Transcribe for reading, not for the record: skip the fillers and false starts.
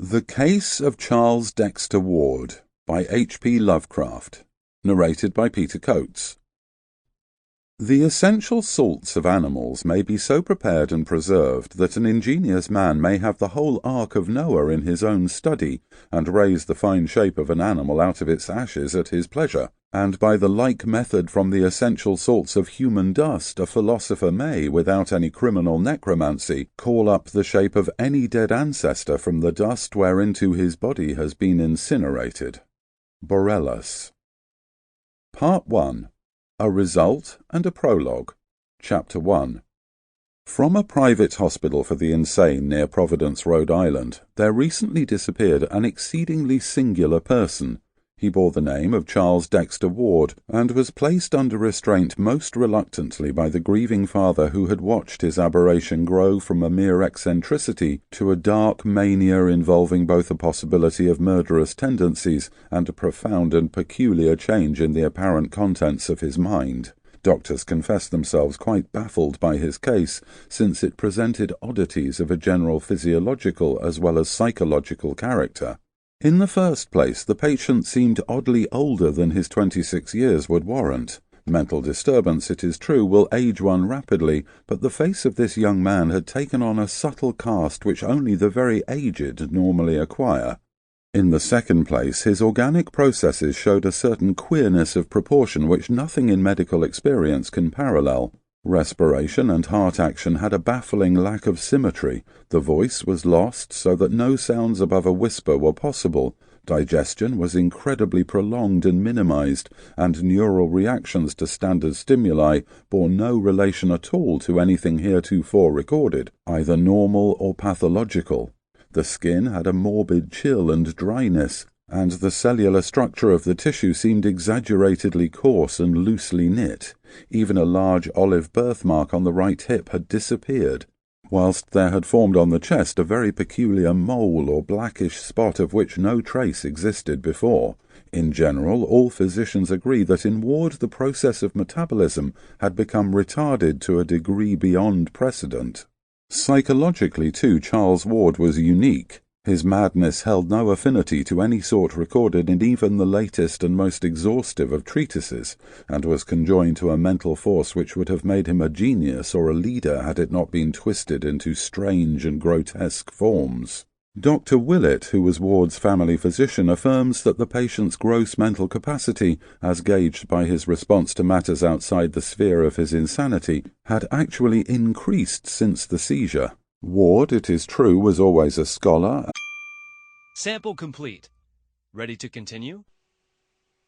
The Case of Charles Dexter Ward by H.P. Lovecraft, narrated by Peter Coates. The essential salts of animals may be so prepared and preserved that an ingenious man may have the whole Ark of Noah in his own study, and raise the fine shape of an animal out of its ashes at his pleasure, and by the like method from the essential salts of human dust a philosopher may, without any criminal necromancy, call up the shape of any dead ancestor from the dust whereinto his body has been incinerated. Borellus. Part 1. A Result and a Prologue. Chapter 1. From a private hospital for the insane near Providence, Rhode Island, there recently disappeared an exceedingly singular person. He bore the name of Charles Dexter Ward, and was placed under restraint most reluctantly by the grieving father who had watched his aberration grow from a mere eccentricity to a dark mania involving both a possibility of murderous tendencies and a profound and peculiar change in the apparent contents of his mind. Doctors confessed themselves quite baffled by his case, since it presented oddities of a general physiological as well as psychological character. In the first place, the patient seemed oddly older than his 26 years would warrant. Mental disturbance, it is true, will age one rapidly, but the face of this young man had taken on a subtle cast which only the very aged normally acquire. In the second place, his organic processes showed a certain queerness of proportion which nothing in medical experience can parallel. Respiration and heart action had a baffling lack of symmetry. The voice was lost so that no sounds above a whisper were possible. Digestion was incredibly prolonged and minimized, and neural reactions to standard stimuli bore no relation at all to anything heretofore recorded, either normal or pathological. The skin had a morbid chill and dryness, and the cellular structure of the tissue seemed exaggeratedly coarse and loosely knit. Even a large olive birthmark on the right hip had disappeared, whilst there had formed on the chest a very peculiar mole or blackish spot of which no trace existed before. In general, all physicians agree that in Ward the process of metabolism had become retarded to a degree beyond precedent. Psychologically, too, Charles Ward was unique. His madness held no affinity to any sort recorded in even the latest and most exhaustive of treatises, and was conjoined to a mental force which would have made him a genius or a leader had it not been twisted into strange and grotesque forms. Dr. Willett, who was Ward's family physician, affirms that the patient's gross mental capacity, as gauged by his response to matters outside the sphere of his insanity, had actually increased since the seizure. Ward, it is true, was always a scholar. Sample complete. Ready to continue?